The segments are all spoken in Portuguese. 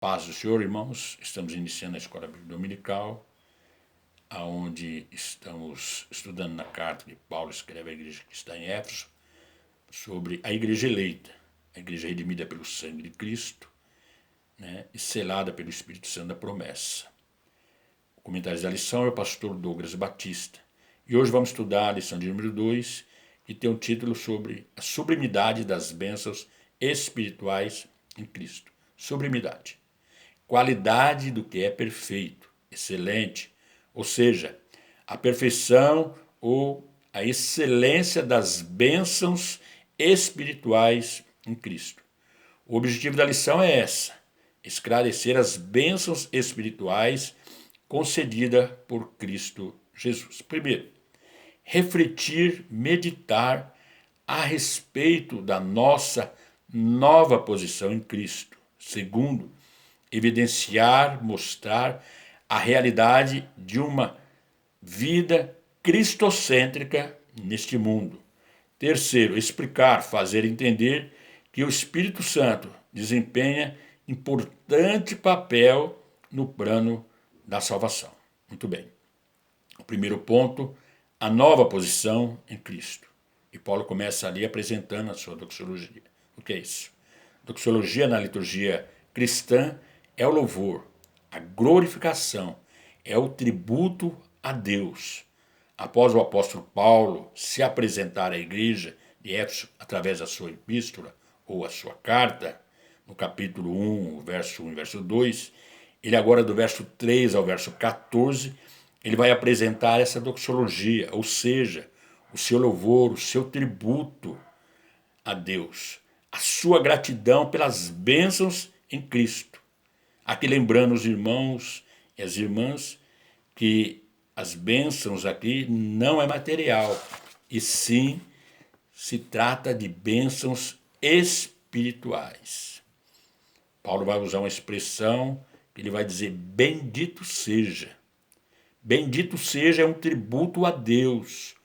Paz do Senhor, irmãos. Estamos iniciando a Escola Bíblica Dominical, onde estamos estudando na carta que Paulo escreve à igreja que está em Éfeso, sobre a igreja eleita, a igreja redimida pelo sangue de Cristo, e selada pelo Espírito Santo da promessa. O comentário da lição é o pastor Douglas Batista. E hoje vamos estudar a lição de número 2, que tem um título sobre a sublimidade das bênçãos espirituais em Cristo. Sublimidade. Qualidade do que é perfeito, excelente, ou seja, a perfeição ou a excelência das bênçãos espirituais em Cristo. O objetivo da lição é essa: esclarecer as bênçãos espirituais concedidas por Cristo Jesus. Primeiro, refletir, meditar a respeito da nossa nova posição em Cristo. Segundo, evidenciar, mostrar a realidade de uma vida cristocêntrica neste mundo. Terceiro, explicar, fazer entender que o Espírito Santo desempenha importante papel no plano da salvação. Muito bem. O primeiro ponto, a nova posição em Cristo. E Paulo começa ali apresentando a sua doxologia. O que é isso? Doxologia na liturgia cristã é o louvor, a glorificação, é o tributo a Deus. Após o apóstolo Paulo se apresentar à igreja de Éfeso através da sua epístola ou a sua carta, no capítulo 1, verso 1 e verso 2, ele agora do verso 3 ao verso 14, ele vai apresentar essa doxologia, ou seja, o seu louvor, o seu tributo a Deus, a sua gratidão pelas bênçãos em Cristo. Aqui lembrando os irmãos e as irmãs que as bênçãos aqui não é material, e sim se trata de bênçãos espirituais. Paulo vai usar uma expressão que ele vai dizer bendito seja. Bendito seja é um tributo a Deus,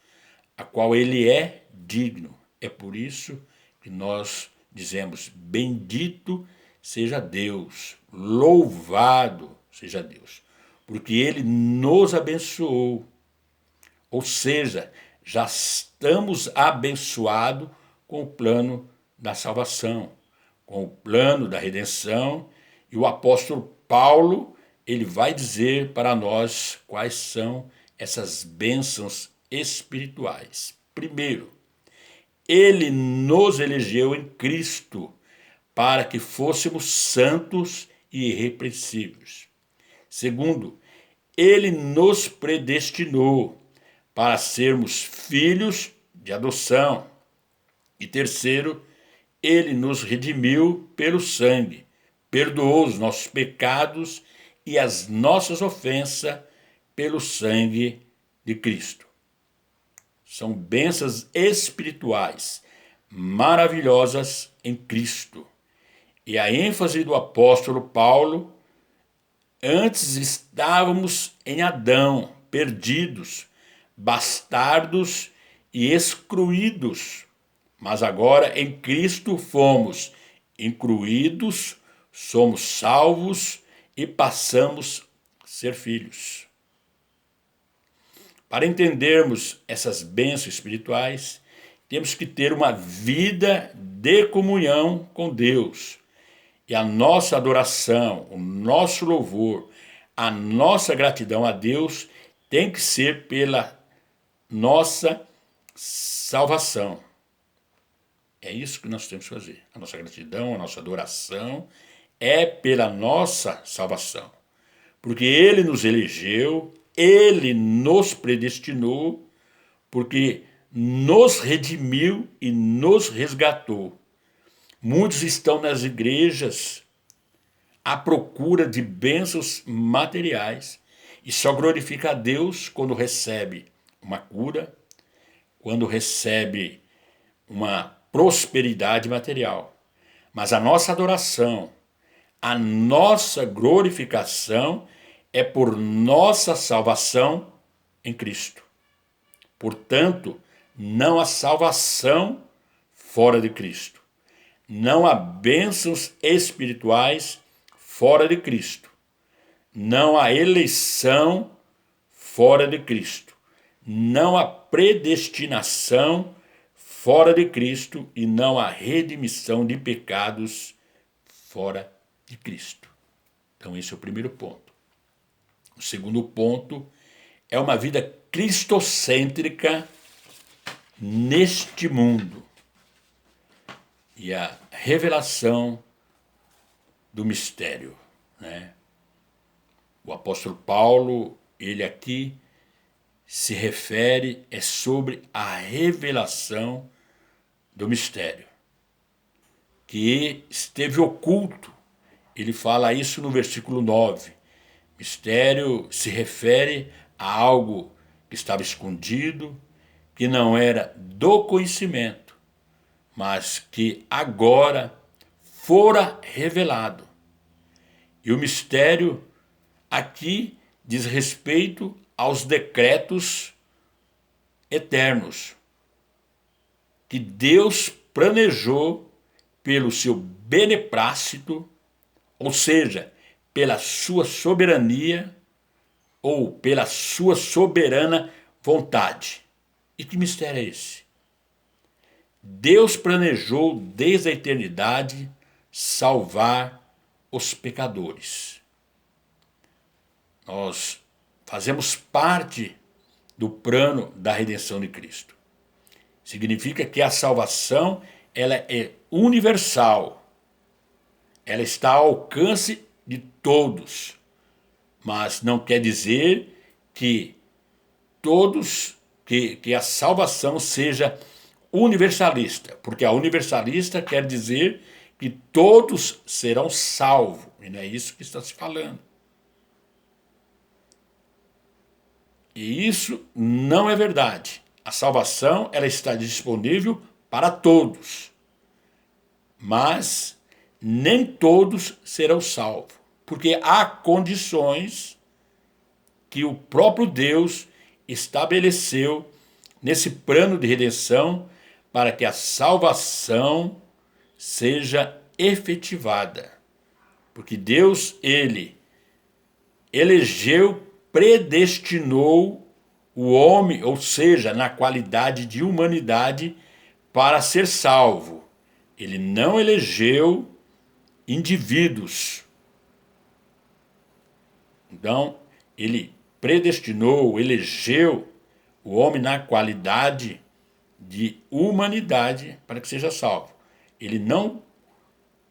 a qual ele é digno. É por isso que nós dizemos bendito seja Deus, louvado seja Deus, porque ele nos abençoou. Ou seja, já estamos abençoados com o plano da salvação, com o plano da redenção, e o apóstolo Paulo, ele vai dizer para nós quais são essas bênçãos espirituais. Primeiro, ele nos elegeu em Cristo para que fôssemos santos e irrepreensíveis. Segundo, ele nos predestinou para sermos filhos de adoção. E terceiro, ele nos redimiu pelo sangue, perdoou os nossos pecados e as nossas ofensas pelo sangue de Cristo. São bênçãos espirituais maravilhosas em Cristo. E a ênfase do apóstolo Paulo: antes estávamos em Adão, perdidos, bastardos e excluídos, mas agora em Cristo fomos incluídos, somos salvos e passamos a ser filhos. Para entendermos essas bênçãos espirituais, temos que ter uma vida de comunhão com Deus. E a nossa adoração, o nosso louvor, a nossa gratidão a Deus tem que ser pela nossa salvação. É isso que nós temos que fazer. A nossa gratidão, a nossa adoração é pela nossa salvação. Porque ele nos elegeu, ele nos predestinou, porque nos redimiu e nos resgatou. Muitos estão nas igrejas à procura de bênçãos materiais e só glorifica a Deus quando recebe uma cura, quando recebe uma prosperidade material. Mas a nossa adoração, a nossa glorificação é por nossa salvação em Cristo. Portanto, não há salvação fora de Cristo. Não há bênçãos espirituais fora de Cristo. Não há eleição fora de Cristo. Não há predestinação fora de Cristo e não há redimissão de pecados fora de Cristo. Então esse é o primeiro ponto. O segundo ponto é uma vida cristocêntrica neste mundo. E a revelação do mistério, né? O apóstolo Paulo, ele aqui se refere sobre a revelação do mistério, que esteve oculto. Ele fala isso no versículo 9. Mistério se refere a algo que estava escondido, que não era do conhecimento, mas que agora fora revelado. E o mistério aqui diz respeito aos decretos eternos que Deus planejou pelo seu beneplácito, ou seja, pela sua soberania ou pela sua soberana vontade. E que mistério é esse? Deus planejou desde a eternidade salvar os pecadores. Nós fazemos parte do plano da redenção de Cristo. Significa que a salvação ela é universal. Ela está ao alcance de todos. Mas não quer dizer que todos, que a salvação seja universalista. Porque a universalista quer dizer que todos serão salvos. E não é isso que está se falando. E isso não é verdade. A salvação ela está disponível para todos. Mas nem todos serão salvos. Porque há condições que o próprio Deus estabeleceu nesse plano de redenção para que a salvação seja efetivada. Porque Deus, ele elegeu, predestinou o homem, ou seja, na qualidade de humanidade, para ser salvo. Ele não elegeu indivíduos. Então, ele predestinou, elegeu o homem na qualidade de humanidade para que seja salvo. Ele não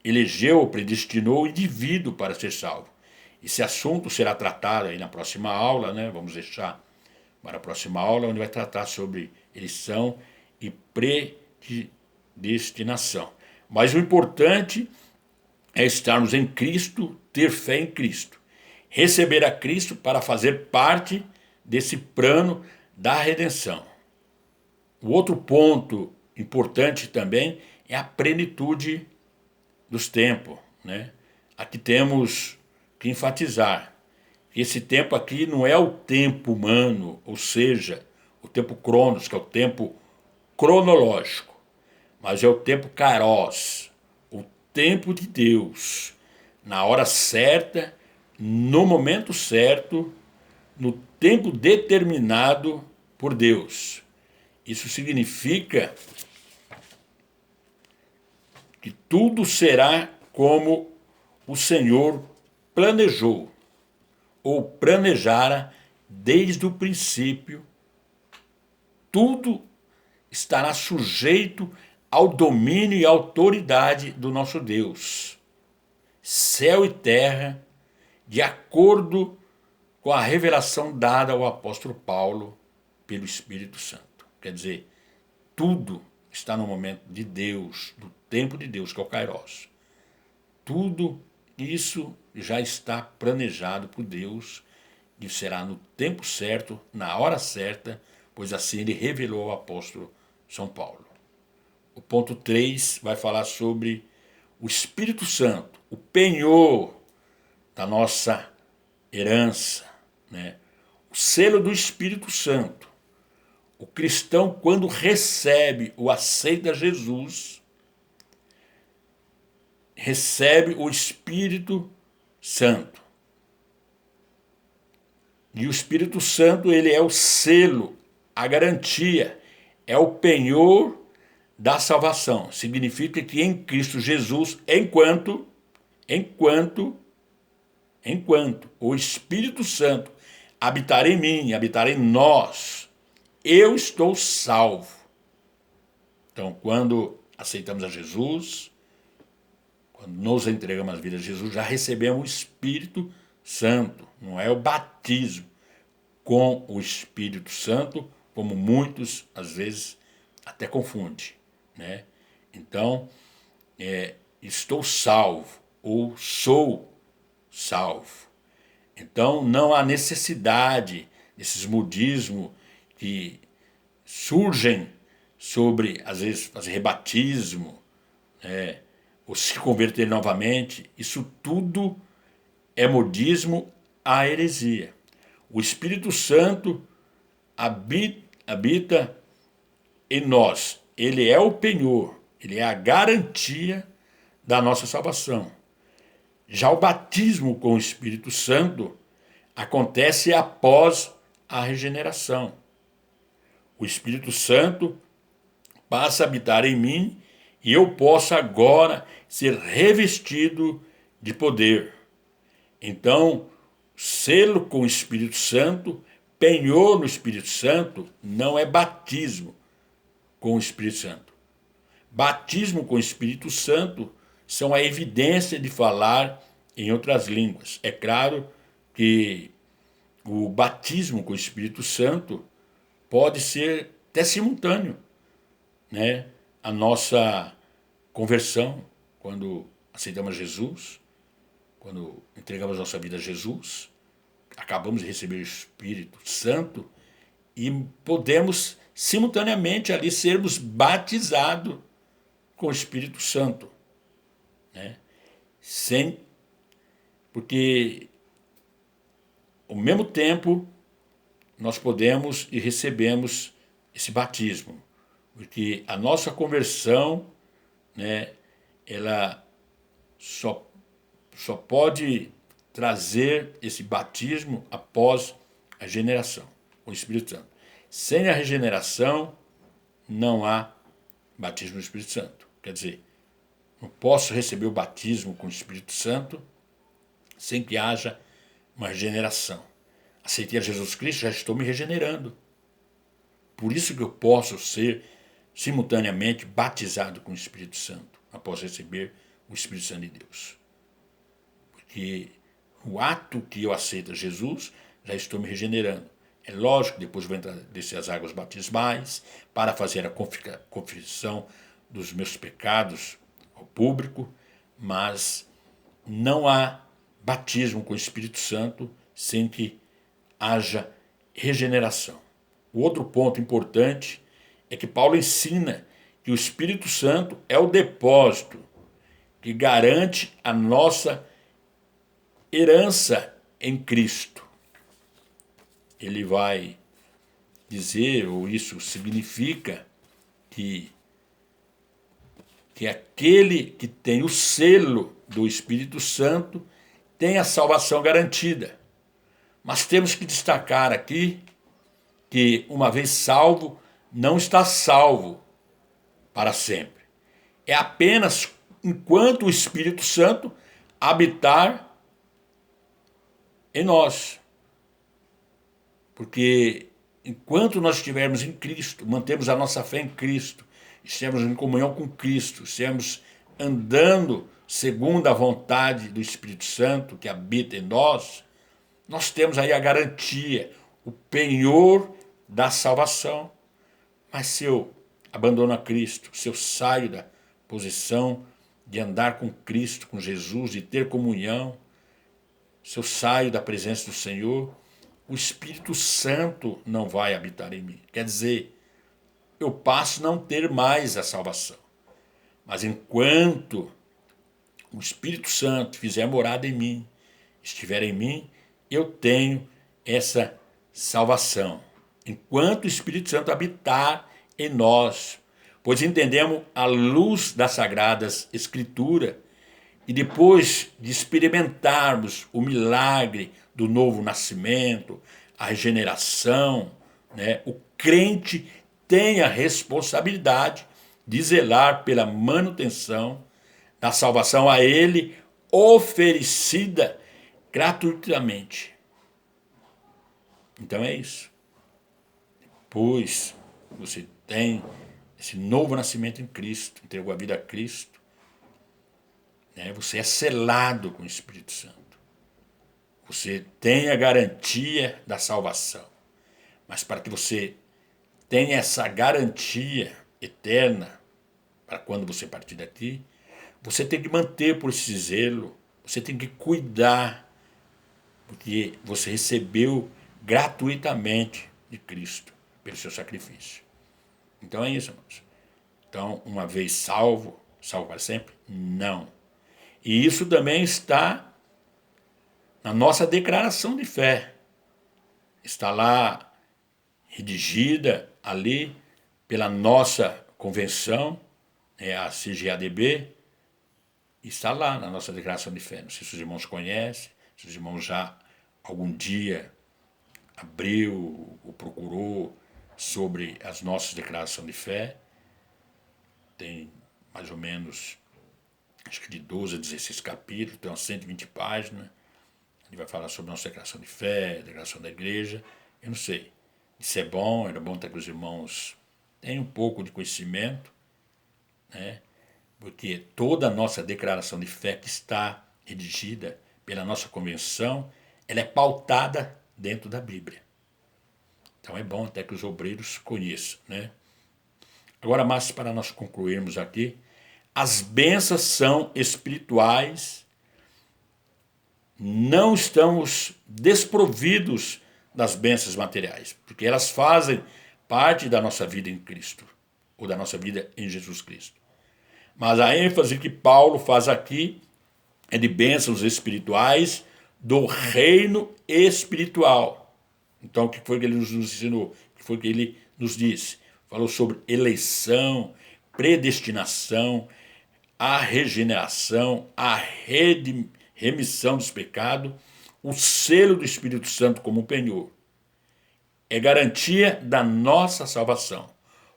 elegeu ou predestinou o indivíduo para ser salvo. Esse assunto será tratado aí na próxima aula, né? Vamos deixar para a próxima aula, onde vai tratar sobre eleição e predestinação. Mas o importante é estarmos em Cristo, ter fé em Cristo. Receber a Cristo para fazer parte desse plano da redenção. O outro ponto importante também é a plenitude dos tempos, né? Aqui temos que enfatizar que esse tempo aqui não é o tempo humano, ou seja, o tempo cronos, que é o tempo cronológico, mas é o tempo kairos, o tempo de Deus, na hora certa, no momento certo, no tempo determinado por Deus. Isso significa que tudo será como o Senhor planejou, ou planejara desde o princípio. Tudo estará sujeito ao domínio e autoridade do nosso Deus. Céu e terra, de acordo com a revelação dada ao apóstolo Paulo pelo Espírito Santo. Quer dizer, tudo está no momento de Deus, do tempo de Deus, que é o kairos. Tudo isso já está planejado por Deus e será no tempo certo, na hora certa, pois assim ele revelou ao apóstolo São Paulo. O ponto 3 vai falar sobre o Espírito Santo, o penhor da nossa herança, né? O selo do Espírito Santo. O cristão, quando recebe ou aceita Jesus, recebe o Espírito Santo. E o Espírito Santo, ele é o selo, a garantia, é o penhor da salvação. Significa que em Cristo Jesus, enquanto o Espírito Santo habitar em mim, habitar em nós, eu estou salvo. Então, quando aceitamos a Jesus, quando nos entregamos a vida a Jesus, já recebemos o Espírito Santo. Não é o batismo com o Espírito Santo, como muitos, às vezes, até confundem, né? Então, estou salvo ou sou salvo. Então, não há necessidade desses modismos que surgem sobre, às vezes, fazer rebatismo, né, ou se converter novamente. Isso tudo é modismo à heresia. O Espírito Santo habita em nós. Ele é o penhor, ele é a garantia da nossa salvação. Já o batismo com o Espírito Santo acontece após a regeneração. O Espírito Santo passa a habitar em mim e eu posso agora ser revestido de poder. Então, selo com o Espírito Santo, penhor no Espírito Santo, não é batismo com o Espírito Santo. Batismo com o Espírito Santo são a evidência de falar em outras línguas. É claro que o batismo com o Espírito Santo pode ser até simultâneo, né? A nossa conversão, quando aceitamos Jesus, quando entregamos nossa vida a Jesus, acabamos de receber o Espírito Santo e podemos simultaneamente ali sermos batizados com o Espírito Santo, né? Porque ao mesmo tempo nós podemos e recebemos esse batismo, porque a nossa conversão, né, ela só pode trazer esse batismo após a regeneração, o Espírito Santo. Sem a regeneração, não há batismo no Espírito Santo. Quer dizer, não posso receber o batismo com o Espírito Santo sem que haja uma regeneração. Aceitei a Jesus Cristo, já estou me regenerando. Por isso que eu posso ser simultaneamente batizado com o Espírito Santo, após receber o Espírito Santo de Deus. Porque o ato que eu aceito a Jesus, já estou me regenerando. É lógico que depois vou descer as águas batismais para fazer a confissão dos meus pecados ao público, mas não há batismo com o Espírito Santo sem que haja regeneração. O outro ponto importante é que Paulo ensina que o Espírito Santo é o depósito que garante a nossa herança em Cristo. Ele vai dizer, ou isso significa, que aquele que tem o selo do Espírito Santo tem a salvação garantida. Mas temos que destacar aqui que, uma vez salvo, não está salvo para sempre. É apenas enquanto o Espírito Santo habitar em nós. Porque enquanto nós estivermos em Cristo, mantemos a nossa fé em Cristo, estivermos em comunhão com Cristo, estivermos andando segundo a vontade do Espírito Santo que habita em nós, nós temos aí a garantia, o penhor da salvação. Mas se eu abandono a Cristo, se eu saio da posição de andar com Cristo, com Jesus, de ter comunhão, se eu saio da presença do Senhor, o Espírito Santo não vai habitar em mim. Quer dizer, eu passo a não ter mais a salvação. Mas enquanto o Espírito Santo fizer morada em mim, estiver em mim, eu tenho essa salvação. Enquanto o Espírito Santo habitar em nós, pois entendemos à luz das Sagradas Escrituras e depois de experimentarmos o milagre do novo nascimento, a regeneração, né, o crente tem a responsabilidade de zelar pela manutenção da salvação a ele oferecida gratuitamente. Então é isso. Pois você tem esse novo nascimento em Cristo, entregou a vida a Cristo, né? Você é selado com o Espírito Santo. Você tem a garantia da salvação. Mas para que você tenha essa garantia eterna, para quando você partir daqui, você tem que manter por esse zelo, você tem que cuidar, porque você recebeu gratuitamente de Cristo pelo seu sacrifício. Então é isso, irmãos. Então, uma vez salvo, salvo para sempre? Não. E isso também está na nossa declaração de fé. Está lá redigida ali pela nossa convenção, a CGADB, está lá na nossa declaração de fé. Não sei se os irmãos conhecem, se os irmãos já algum dia abriu ou procurou sobre as nossas declarações de fé. Tem mais ou menos, acho que de 12 a 16 capítulos, tem umas 120 páginas. Ele vai falar sobre a nossa declaração de fé, declaração da igreja. Eu não sei. Isso é bom, era bom ter que os irmãos tenham um pouco de conhecimento, né? Porque toda a nossa declaração de fé que está redigida pela nossa convenção, ela é pautada dentro da Bíblia. Então é bom até que os obreiros conheçam, né? Agora, mas para nós concluirmos aqui, as bênçãos são espirituais, não estamos desprovidos das bênçãos materiais, porque elas fazem parte da nossa vida em Cristo, ou da nossa vida em Jesus Cristo. Mas a ênfase que Paulo faz aqui é de bênçãos espirituais do reino espiritual. Então, o que foi que ele nos ensinou? O que foi que ele nos disse? Falou sobre eleição, predestinação, a regeneração, a remissão dos pecados, o selo do Espírito Santo como um penhor. É garantia da nossa salvação.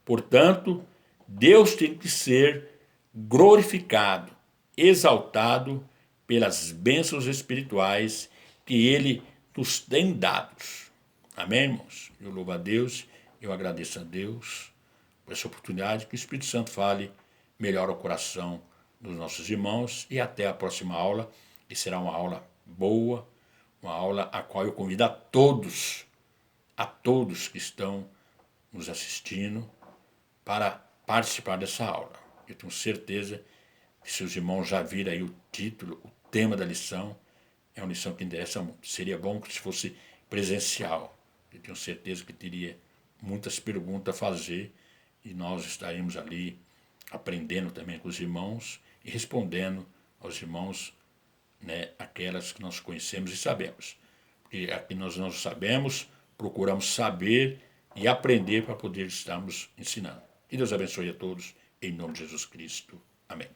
Portanto, Deus tem que ser glorificado, exaltado pelas bênçãos espirituais que Ele nos tem dados. Amém, irmãos? Eu louvo a Deus, eu agradeço a Deus por essa oportunidade, que o Espírito Santo fale melhor ao coração dos nossos irmãos, e até a próxima aula, que será uma aula boa, uma aula a qual eu convido a todos que estão nos assistindo, para participar dessa aula. Eu tenho certeza que seus irmãos já viram aí o título, o tema da lição, é uma lição que interessa muito. Seria bom que se fosse presencial. Eu tenho certeza que teria muitas perguntas a fazer e nós estaremos ali aprendendo também com os irmãos e respondendo aos irmãos, né, aquelas que nós conhecemos e sabemos. Porque aqui nós não sabemos, procuramos saber e aprender para poder estarmos ensinando. Que Deus abençoe a todos, em nome de Jesus Cristo. Amém.